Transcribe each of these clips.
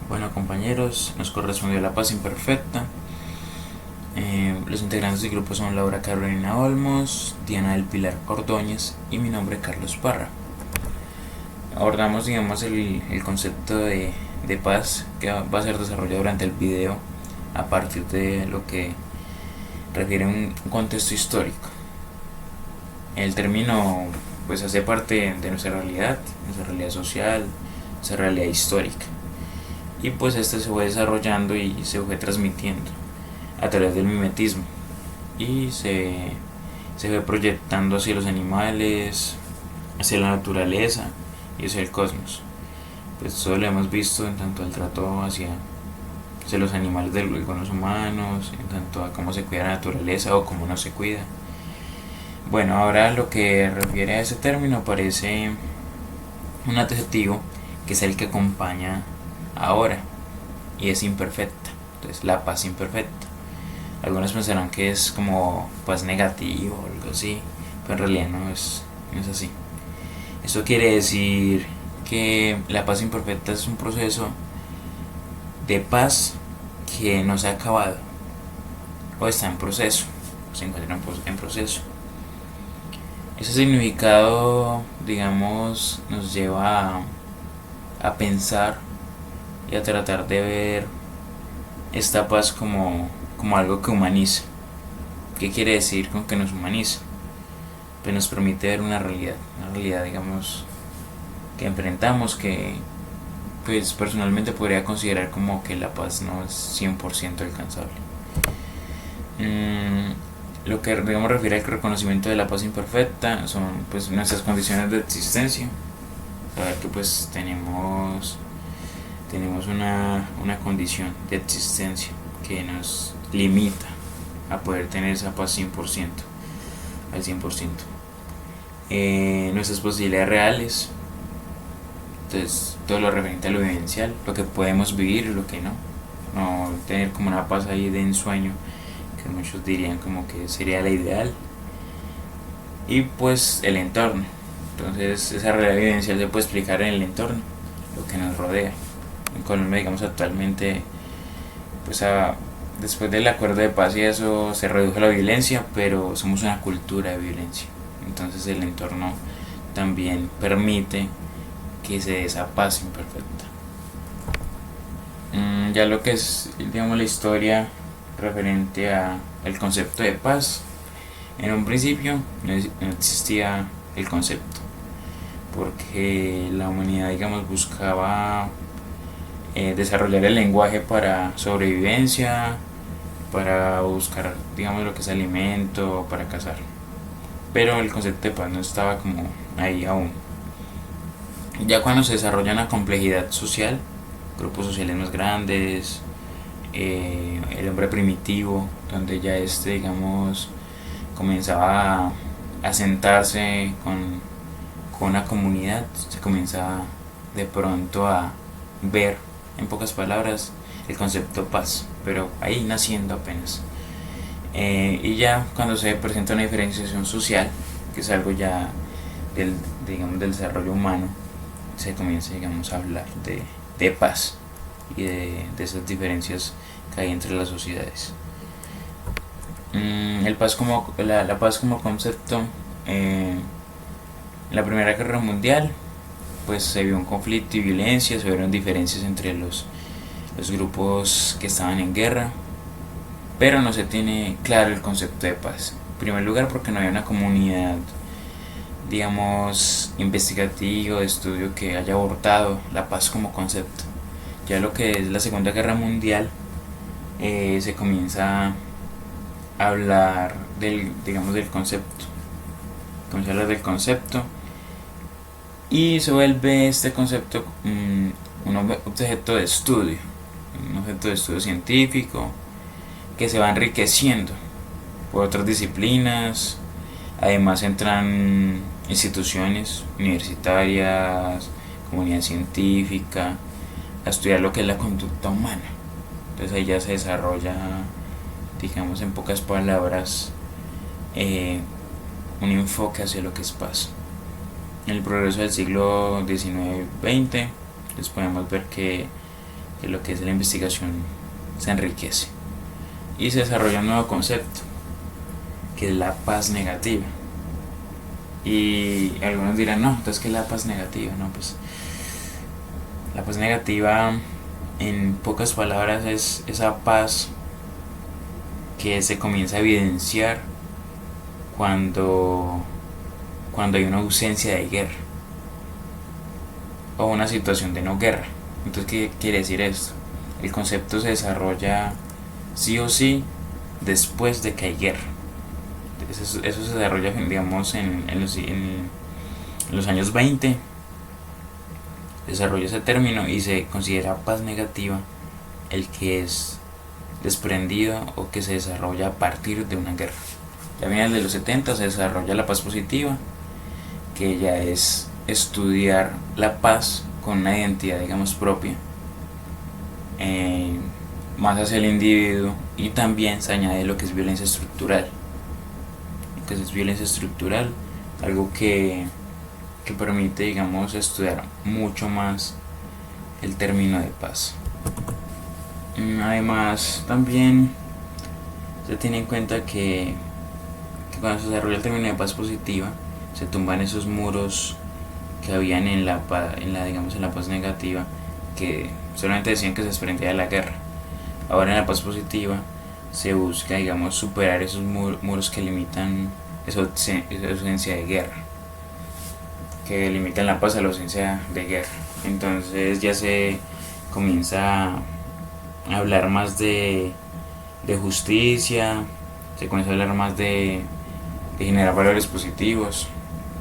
Bueno, compañeros, nos correspondió la paz imperfecta. Los integrantes del grupo son Laura Carolina Olmos, Diana del Pilar Ordóñez y mi nombre Carlos Parra. Abordamos, el concepto de paz que va a ser desarrollado durante el video a partir de lo que refiere a un contexto histórico. El término pues hace parte de nuestra realidad social, nuestra realidad histórica. Y pues este se fue desarrollando y se fue transmitiendo a través del mimetismo y se fue proyectando hacia los animales, hacia la naturaleza y hacia el cosmos. Pues todo lo hemos visto en tanto al trato hacia los animales con los humanos, en tanto a cómo se cuida la naturaleza o cómo no se cuida. Bueno, ahora lo que refiere a ese término parece un adjetivo que es el que acompaña ahora y es imperfecta. Entonces, la paz imperfecta. Algunos pensarán que es como paz negativo o algo así, pero en realidad no es así. Esto quiere decir que la paz imperfecta es un proceso de paz que no se ha acabado o está en proceso, se encuentra en proceso. Ese significado, digamos, nos lleva a pensar y a tratar de ver esta paz como algo que humaniza. ¿Qué quiere decir con que nos humaniza? Pues nos permite ver una realidad, digamos, que enfrentamos, que pues personalmente podría considerar como que la paz no es 100% alcanzable. Lo que digamos refiere al reconocimiento de la paz imperfecta son pues nuestras condiciones de existencia. Saber que pues tenemos una condición de existencia que nos limita a poder tener esa paz 100%, al 100%. Nuestras posibilidades reales, entonces todo lo referente a lo vivencial, lo que podemos vivir y lo que no. No tener como una paz ahí de ensueño, que muchos dirían como que sería la ideal. Y pues el entorno. Entonces esa realidad vivencial se puede explicar en el entorno, lo que nos rodea. En Colombia, digamos, actualmente, pues después del acuerdo de paz y eso se redujo la violencia, pero somos una cultura de violencia. Entonces el entorno también permite que se dé esa paz imperfecta. Ya lo que es, digamos, la historia referente a el concepto de paz, en un principio no existía el concepto, porque la humanidad, digamos, buscaba desarrollar el lenguaje para sobrevivencia, para buscar, digamos, lo que es alimento, para cazar. Pero el concepto de paz no estaba como ahí aún. Ya cuando se desarrolla una complejidad social, grupos sociales más grandes, el hombre primitivo, donde ya digamos, comenzaba a sentarse con una comunidad, se comienza de pronto a ver, en pocas palabras, el concepto paz, pero ahí naciendo apenas. Y ya cuando se presenta una diferenciación social, que es algo ya digamos, del desarrollo humano, se comienza, digamos, a hablar de paz y de esas diferencias que hay entre las sociedades. La paz como concepto, en la Primera Guerra Mundial, pues se vio un conflicto y violencia, se vieron diferencias entre los grupos que estaban en guerra, pero no se tiene claro el concepto de paz. En primer lugar, porque no había una comunidad, digamos, investigativa, de estudio que haya abordado la paz como concepto. Ya lo que es la Segunda Guerra Mundial, se comienza a hablar digamos, del concepto. Comienza a hablar del concepto y se vuelve este concepto un objeto de estudio, un objeto de estudio científico que se va enriqueciendo por otras disciplinas. Además entran instituciones universitarias, comunidad científica, a estudiar lo que es la conducta humana. Entonces ahí ya se desarrolla, digamos, en pocas palabras, un enfoque hacia lo que es paz. En el progreso del siglo XIX-XX, les podemos ver que que lo que es la investigación se enriquece. Y se desarrolla un nuevo concepto, que es la paz negativa. Y algunos dirán, no, entonces ¿qué es la paz negativa? No, pues la paz negativa, en pocas palabras, es esa paz que se comienza a evidenciar cuando, cuando hay una ausencia de guerra o una situación de no guerra. Entonces, ¿qué quiere decir esto? El concepto se desarrolla sí o sí después de que hay guerra. Eso se desarrolla, digamos, en los años 20, desarrolla ese término y se considera paz negativa el que es desprendido o que se desarrolla a partir de una guerra. Ya a finales de los 70 se desarrolla la paz positiva, que ya es estudiar la paz con una identidad, digamos, propia, eh, más hacia el individuo, y también se añade lo que es violencia estructural. Lo que es violencia estructural, algo que permite, digamos, estudiar mucho más el término de paz. Además, también se tiene en cuenta que cuando se desarrolla el término de paz positiva, se tumban esos muros que habían digamos, en la paz negativa, que solamente decían que se desprendía de la guerra. Ahora en la paz positiva se busca, digamos, superar esos muros que limitan esa ausencia de guerra, que limitan la paz a la ausencia de guerra. Entonces ya se comienza a hablar más de justicia, se comienza a hablar más de generar valores positivos,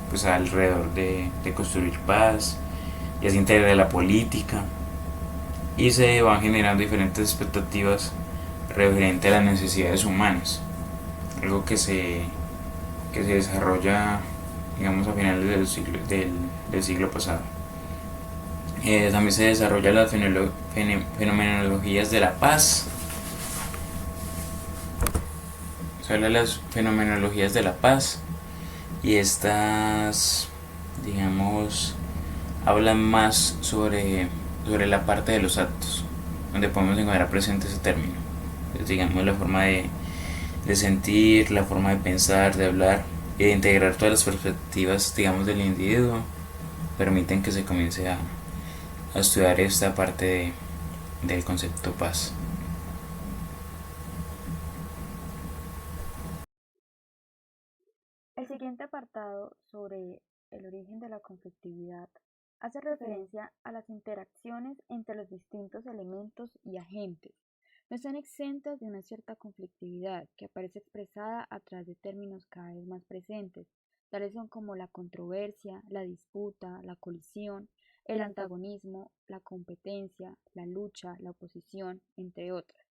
pues alrededor de construir paz, ya se integra la política y se van generando diferentes expectativas referente a las necesidades humanas, algo que se desarrolla, digamos, a finales del siglo pasado. También se desarrollan las fenomenologías de la paz. Se habla de las fenomenologías de la paz, y estas, digamos, hablan más sobre la parte de los actos, donde podemos encontrar presente ese término. Pues, digamos, la forma de sentir, la forma de pensar, de hablar y de integrar todas las perspectivas, digamos, del individuo, permiten que se comience a estudiar esta parte del concepto paz. El siguiente apartado sobre el origen de la conflictividad hace referencia a las interacciones entre los distintos elementos y agentes. No están exentas de una cierta conflictividad que aparece expresada a través de términos cada vez más presentes, tales son como la controversia, la disputa, la colisión, el antagonismo, la competencia, la lucha, la oposición, entre otras.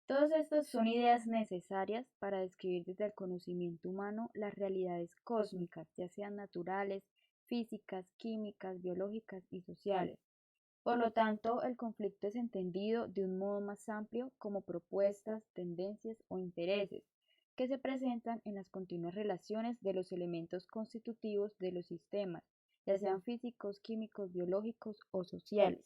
Todos estos son ideas necesarias para describir desde el conocimiento humano las realidades cósmicas, ya sean naturales, físicas, químicas, biológicas y sociales. Por lo tanto, el conflicto es entendido de un modo más amplio como propuestas, tendencias o intereses que se presentan en las continuas relaciones de los elementos constitutivos de los sistemas, ya sean físicos, químicos, biológicos o sociales.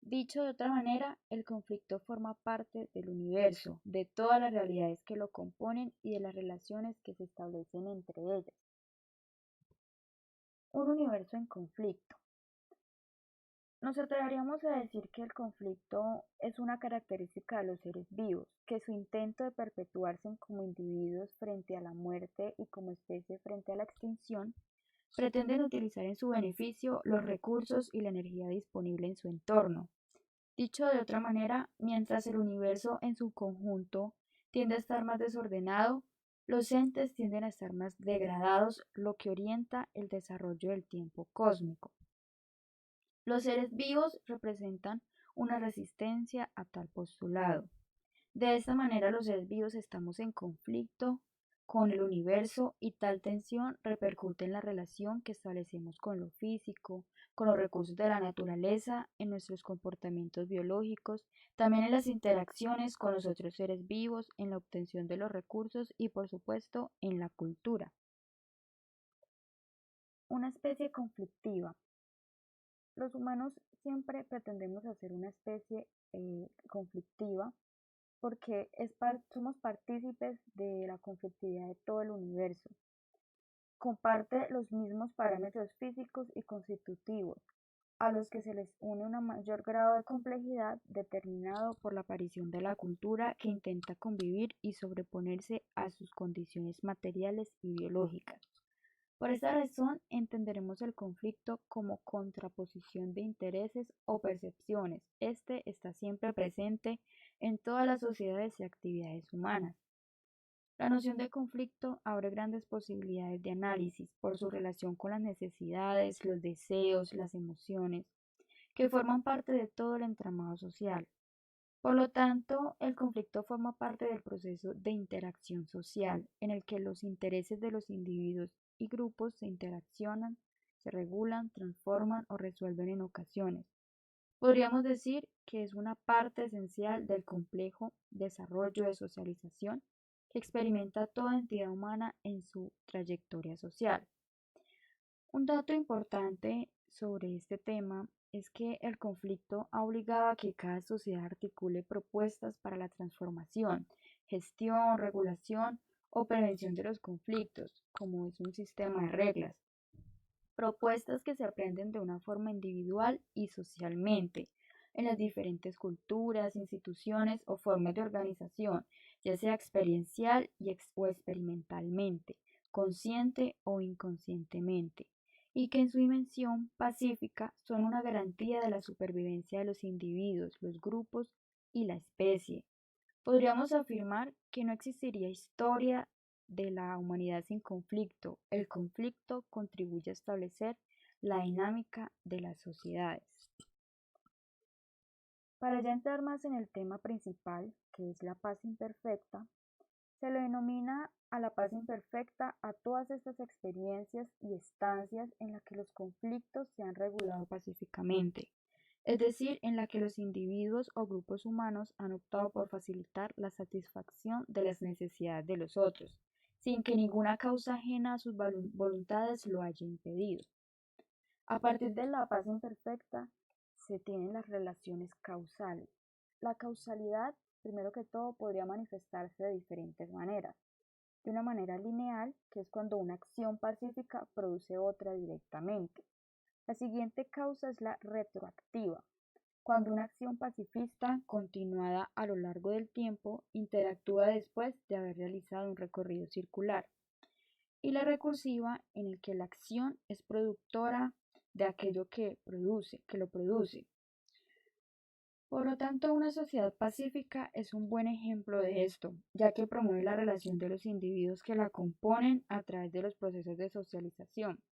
Dicho de otra manera, el conflicto forma parte del universo, de todas las realidades que lo componen y de las relaciones que se establecen entre ellas. Un universo en conflicto. Nos atreveríamos a decir que el conflicto es una característica de los seres vivos, que su intento de perpetuarse como individuos frente a la muerte y como especie frente a la extinción pretenden utilizar en su beneficio los recursos y la energía disponible en su entorno. Dicho de otra manera, mientras el universo en su conjunto tiende a estar más desordenado, los entes tienden a estar más degradados, lo que orienta el desarrollo del tiempo cósmico. Los seres vivos representan una resistencia a tal postulado. De esta manera, los seres vivos estamos en conflicto con el universo y tal tensión repercute en la relación que establecemos con lo físico, con los recursos de la naturaleza, en nuestros comportamientos biológicos, también en las interacciones con los otros seres vivos, en la obtención de los recursos y, por supuesto, en la cultura. Una especie conflictiva. Los humanos siempre pretendemos hacer una especie conflictiva porque somos partícipes de la conflictividad de todo el universo. Comparte los mismos parámetros físicos y constitutivos, a los que se les une un mayor grado de complejidad determinado por la aparición de la cultura que intenta convivir y sobreponerse a sus condiciones materiales y biológicas. Por esta razón, entenderemos el conflicto como contraposición de intereses o percepciones. Este está siempre presente en todas las sociedades y actividades humanas. La noción de conflicto abre grandes posibilidades de análisis por su relación con las necesidades, los deseos, las emociones, que forman parte de todo el entramado social. Por lo tanto, el conflicto forma parte del proceso de interacción social, en el que los intereses de los individuos y grupos se interaccionan, se regulan, transforman o resuelven en ocasiones. Podríamos decir que es una parte esencial del complejo desarrollo de socialización que experimenta toda entidad humana en su trayectoria social. Un dato importante sobre este tema es que el conflicto ha obligado a que cada sociedad articule propuestas para la transformación, gestión, regulación o prevención de los conflictos, como es un sistema de reglas. Propuestas que se aprenden de una forma individual y socialmente en las diferentes culturas, instituciones o formas de organización, ya sea experiencial o experimentalmente, consciente o inconscientemente, y que en su dimensión pacífica son una garantía de la supervivencia de los individuos, los grupos y la especie. Podríamos afirmar que no existiría historia de la humanidad sin conflicto. El conflicto contribuye a establecer la dinámica de las sociedades. Para ya entrar más en el tema principal, que es la paz imperfecta, se le denomina a la paz imperfecta a todas estas experiencias y estancias en las que los conflictos se han regulado pacíficamente, es decir, en la que los individuos o grupos humanos han optado por facilitar la satisfacción de las necesidades de los otros, sin que ninguna causa ajena a sus voluntades lo haya impedido. A partir de la paz imperfecta se tienen las relaciones causales. La causalidad, primero que todo, podría manifestarse de diferentes maneras. De una manera lineal, que es cuando una acción pacífica produce otra directamente. La siguiente causa es la retroactiva, cuando una acción pacifista, continuada a lo largo del tiempo, interactúa después de haber realizado un recorrido circular. Y la recursiva, en el que la acción es productora de aquello que lo produce. Por lo tanto, una sociedad pacífica es un buen ejemplo de esto, ya que promueve la relación de los individuos que la componen a través de los procesos de socialización,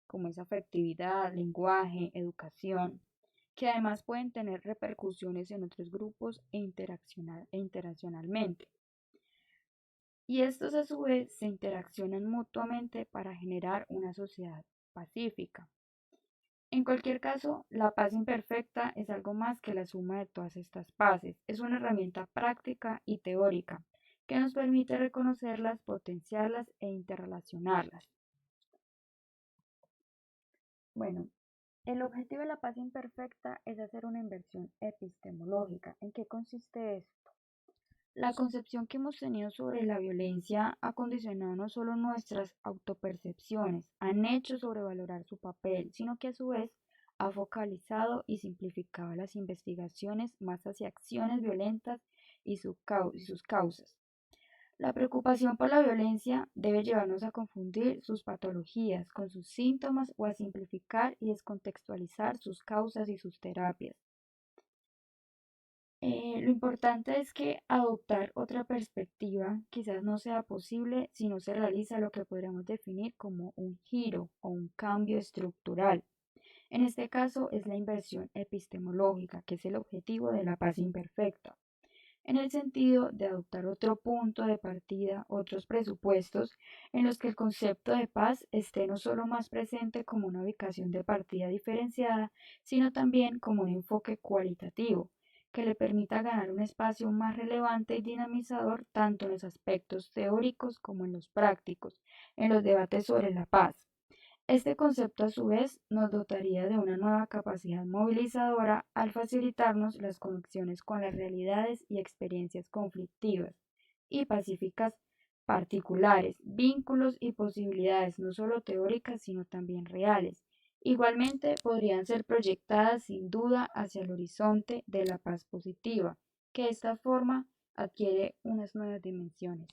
como es afectividad, lenguaje, educación, que además pueden tener repercusiones en otros grupos interaccionalmente. Y estos a su vez se interaccionan mutuamente para generar una sociedad pacífica. En cualquier caso, la paz imperfecta es algo más que la suma de todas estas paces. Es una herramienta práctica y teórica que nos permite reconocerlas, potenciarlas e interrelacionarlas. Bueno, el objetivo de la paz imperfecta es hacer una inversión epistemológica. ¿En qué consiste esto? La concepción que hemos tenido sobre la violencia ha condicionado no solo nuestras autopercepciones, han hecho sobrevalorar su papel, sino que a su vez ha focalizado y simplificado las investigaciones más hacia acciones violentas y sus causas. La preocupación por la violencia debe llevarnos a confundir sus patologías con sus síntomas o a simplificar y descontextualizar sus causas y sus terapias. Lo importante es que adoptar otra perspectiva quizás no sea posible si no se realiza lo que podríamos definir como un giro o un cambio estructural. En este caso es la inversión epistemológica, que es el objetivo de la paz imperfecta, en el sentido de adoptar otro punto de partida, otros presupuestos en los que el concepto de paz esté no solo más presente como una ubicación de partida diferenciada, sino también como un enfoque cualitativo que le permita ganar un espacio más relevante y dinamizador tanto en los aspectos teóricos como en los prácticos, en los debates sobre la paz. Este concepto a su vez nos dotaría de una nueva capacidad movilizadora al facilitarnos las conexiones con las realidades y experiencias conflictivas y pacíficas particulares, vínculos y posibilidades no solo teóricas sino también reales. Igualmente podrían ser proyectadas sin duda hacia el horizonte de la paz positiva, que de esta forma adquiere unas nuevas dimensiones.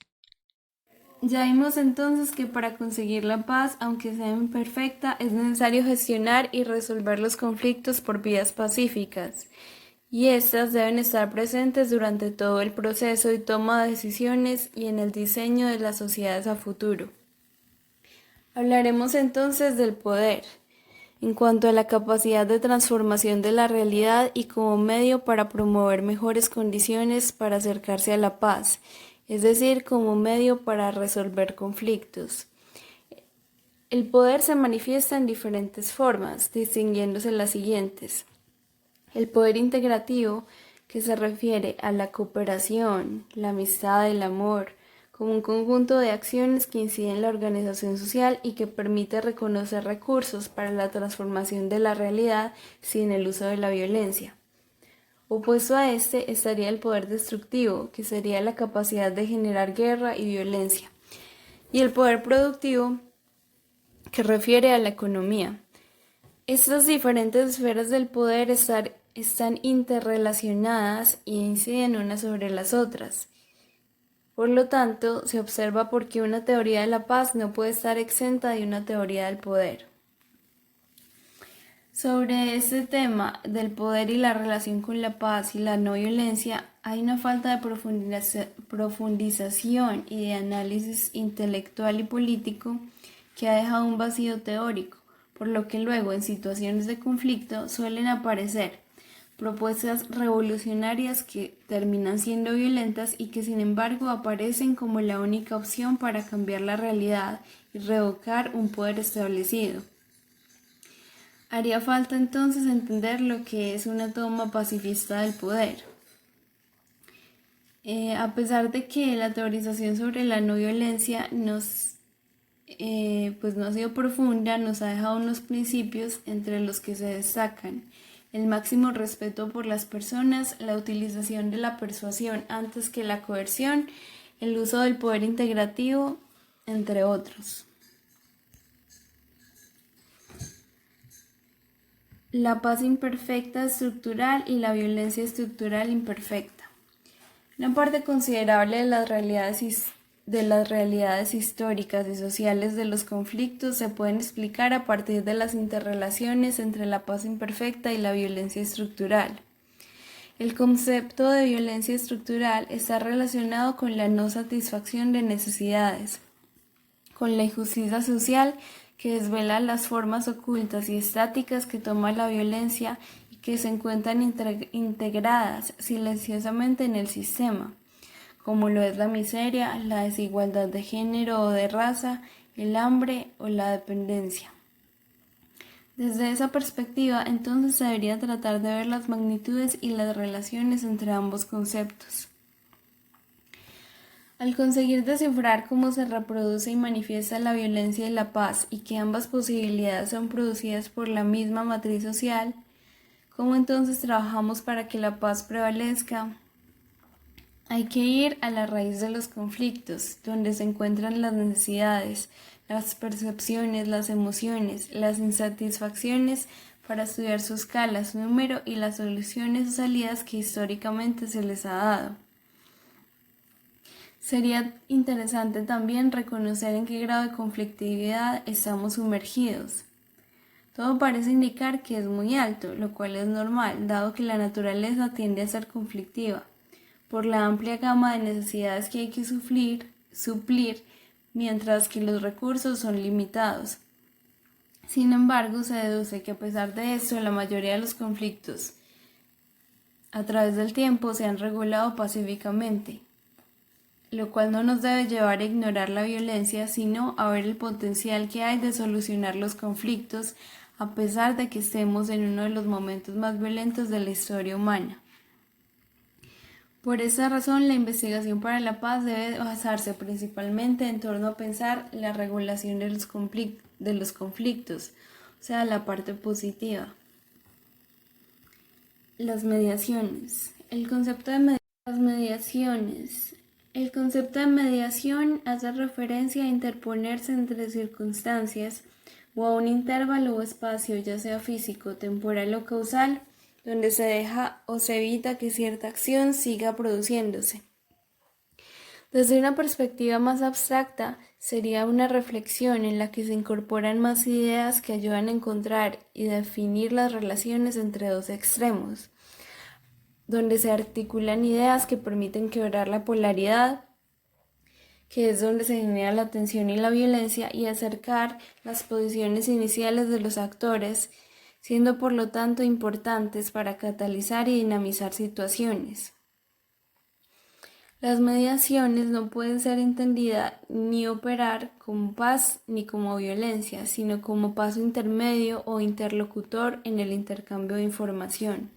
Ya vimos entonces que para conseguir la paz, aunque sea imperfecta, es necesario gestionar y resolver los conflictos por vías pacíficas, y estas deben estar presentes durante todo el proceso y toma de decisiones y en el diseño de las sociedades a futuro. Hablaremos entonces del poder, en cuanto a la capacidad de transformación de la realidad y como medio para promover mejores condiciones para acercarse a la paz, es decir, como medio para resolver conflictos. El poder se manifiesta en diferentes formas, distinguiéndose las siguientes. El poder integrativo, que se refiere a la cooperación, la amistad, el amor, como un conjunto de acciones que inciden en la organización social y que permite reconocer recursos para la transformación de la realidad sin el uso de la violencia. Opuesto a este estaría el poder destructivo, que sería la capacidad de generar guerra y violencia, y el poder productivo, que refiere a la economía. Estas diferentes esferas del poder están interrelacionadas y inciden unas sobre las otras. Por lo tanto, se observa por qué una teoría de la paz no puede estar exenta de una teoría del poder. Sobre este tema del poder y la relación con la paz y la no violencia, hay una falta de profundización y de análisis intelectual y político que ha dejado un vacío teórico, por lo que luego en situaciones de conflicto suelen aparecer propuestas revolucionarias que terminan siendo violentas y que sin embargo aparecen como la única opción para cambiar la realidad y revocar un poder establecido. Haría falta entonces entender lo que es una toma pacifista del poder. A pesar de que la teorización sobre la no violencia no ha sido profunda, nos ha dejado unos principios entre los que se destacan el máximo respeto por las personas, la utilización de la persuasión antes que la coerción, el uso del poder integrativo, entre otros. La paz imperfecta estructural y la violencia estructural imperfecta. Una parte considerable de las realidades históricas y sociales de los conflictos se pueden explicar a partir de las interrelaciones entre la paz imperfecta y la violencia estructural. El concepto de violencia estructural está relacionado con la no satisfacción de necesidades, con la injusticia social que desvela las formas ocultas y estáticas que toma la violencia y que se encuentran integradas silenciosamente en el sistema, como lo es la miseria, la desigualdad de género o de raza, el hambre o la dependencia. Desde esa perspectiva, entonces se debería tratar de ver las magnitudes y las relaciones entre ambos conceptos. Al conseguir descifrar cómo se reproduce y manifiesta la violencia y la paz y que ambas posibilidades son producidas por la misma matriz social, ¿cómo entonces trabajamos para que la paz prevalezca? Hay que ir a la raíz de los conflictos, donde se encuentran las necesidades, las percepciones, las emociones, las insatisfacciones, para estudiar su escala, su número y las soluciones o salidas que históricamente se les ha dado. Sería interesante también reconocer en qué grado de conflictividad estamos sumergidos. Todo parece indicar que es muy alto, lo cual es normal, dado que la naturaleza tiende a ser conflictiva, por la amplia gama de necesidades que hay que suplir, mientras que los recursos son limitados. Sin embargo, se deduce que a pesar de esto, la mayoría de los conflictos a través del tiempo se han regulado pacíficamente, lo cual no nos debe llevar a ignorar la violencia, sino a ver el potencial que hay de solucionar los conflictos, a pesar de que estemos en uno de los momentos más violentos de la historia humana. Por esa razón, la investigación para la paz debe basarse principalmente en torno a pensar la regulación de los de los conflictos, o sea, la parte positiva. Las mediaciones. El concepto de mediación hace referencia a interponerse entre circunstancias o a un intervalo o espacio, ya sea físico, temporal o causal, donde se deja o se evita que cierta acción siga produciéndose. Desde una perspectiva más abstracta, sería una reflexión en la que se incorporan más ideas que ayudan a encontrar y definir las relaciones entre dos extremos, donde se articulan ideas que permiten quebrar la polaridad, que es donde se genera la tensión y la violencia, y acercar las posiciones iniciales de los actores, siendo por lo tanto importantes para catalizar y dinamizar situaciones. Las mediaciones no pueden ser entendidas ni operar como paz ni como violencia, sino como paso intermedio o interlocutor en el intercambio de información.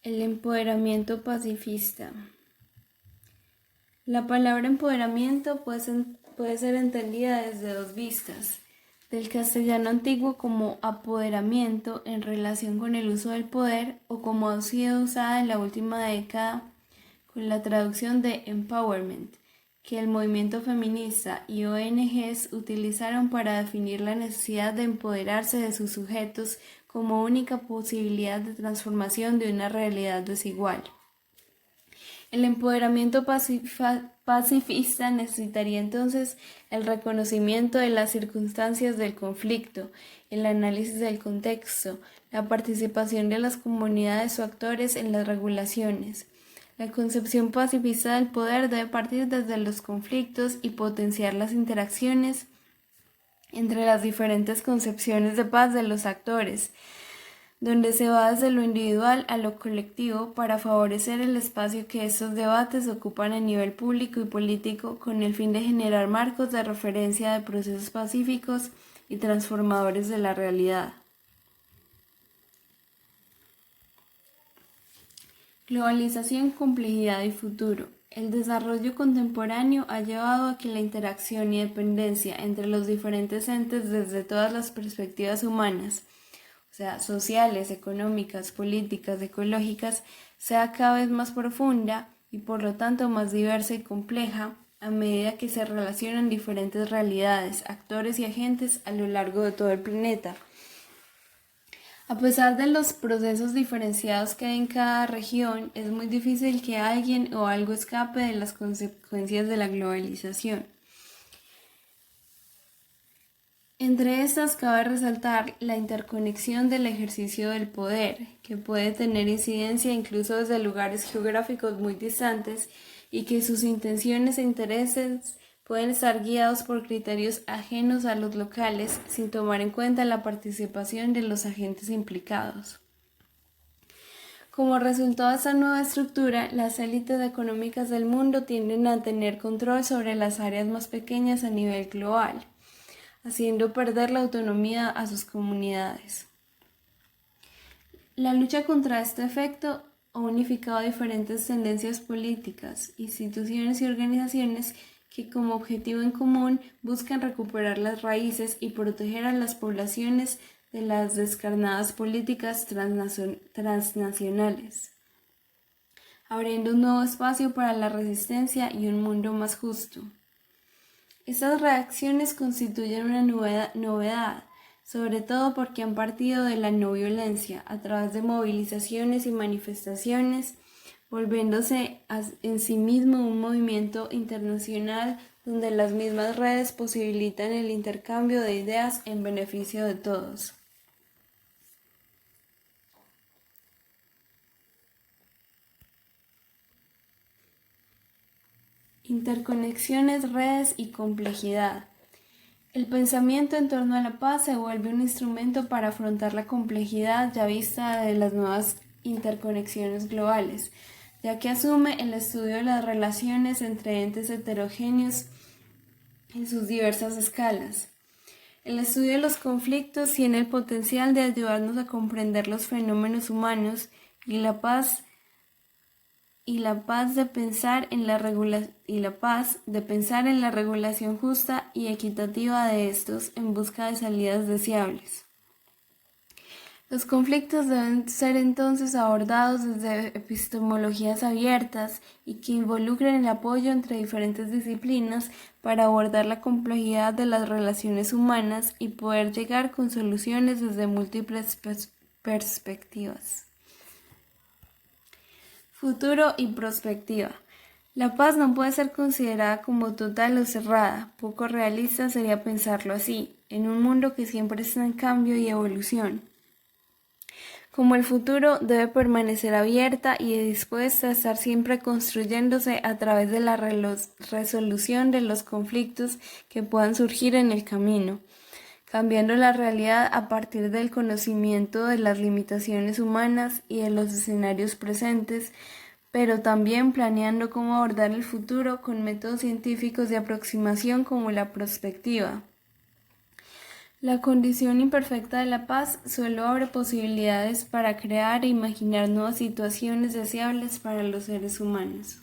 El empoderamiento pacifista. La palabra empoderamiento puede ser entendida desde dos vistas: del castellano antiguo como apoderamiento en relación con el uso del poder, o como ha sido usada en la última década con la traducción de empowerment, que el movimiento feminista y ONGs utilizaron para definir la necesidad de empoderarse de sus sujetos como única posibilidad de transformación de una realidad desigual. El empoderamiento pacifista necesitaría entonces el reconocimiento de las circunstancias del conflicto, el análisis del contexto, la participación de las comunidades o actores en las regulaciones. La concepción pacifista del poder debe partir desde los conflictos y potenciar las interacciones entre las diferentes concepciones de paz de los actores, donde se va desde lo individual a lo colectivo para favorecer el espacio que estos debates ocupan a nivel público y político, con el fin de generar marcos de referencia de procesos pacíficos y transformadores de la realidad. Globalización, complejidad y futuro. El desarrollo contemporáneo ha llevado a que la interacción y dependencia entre los diferentes entes desde todas las perspectivas humanas, o sea, sociales, económicas, políticas, ecológicas, sea cada vez más profunda y por lo tanto más diversa y compleja a medida que se relacionan diferentes realidades, actores y agentes a lo largo de todo el planeta. A pesar de los procesos diferenciados que hay en cada región, es muy difícil que alguien o algo escape de las consecuencias de la globalización. Entre estas cabe resaltar la interconexión del ejercicio del poder, que puede tener incidencia incluso desde lugares geográficos muy distantes y que sus intenciones e intereses pueden estar guiados por criterios ajenos a los locales sin tomar en cuenta la participación de los agentes implicados. Como resultado de esta nueva estructura, las élites económicas del mundo tienden a tener control sobre las áreas más pequeñas a nivel global, haciendo perder la autonomía a sus comunidades. La lucha contra este efecto ha unificado diferentes tendencias políticas, instituciones y organizaciones que como objetivo en común buscan recuperar las raíces y proteger a las poblaciones de las descarnadas políticas transnacionales, abriendo un nuevo espacio para la resistencia y un mundo más justo. Estas reacciones constituyen una novedad, sobre todo porque han partido de la no violencia a través de movilizaciones y manifestaciones, volviéndose en sí mismo un movimiento internacional donde las mismas redes posibilitan el intercambio de ideas en beneficio de todos. Interconexiones, redes y complejidad. El pensamiento en torno a la paz se vuelve un instrumento para afrontar la complejidad ya vista de las nuevas interconexiones globales, ya que asume el estudio de las relaciones entre entes heterogéneos en sus diversas escalas. El estudio de los conflictos tiene el potencial de ayudarnos a comprender los fenómenos humanos y la paz y la paz de pensar en la regulación justa y equitativa de estos en busca de salidas deseables. Los conflictos deben ser entonces abordados desde epistemologías abiertas y que involucren el apoyo entre diferentes disciplinas para abordar la complejidad de las relaciones humanas y poder llegar con soluciones desde múltiples perspectivas. Futuro y perspectiva. La paz no puede ser considerada como total o cerrada. Poco realista sería pensarlo así, en un mundo que siempre está en cambio y evolución. Como el futuro debe permanecer abierta y dispuesta a estar siempre construyéndose a través de la resolución de los conflictos que puedan surgir en el camino, cambiando la realidad a partir del conocimiento de las limitaciones humanas y de los escenarios presentes, pero también planeando cómo abordar el futuro con métodos científicos de aproximación como la prospectiva. La condición imperfecta de la paz solo abre posibilidades para crear e imaginar nuevas situaciones deseables para los seres humanos.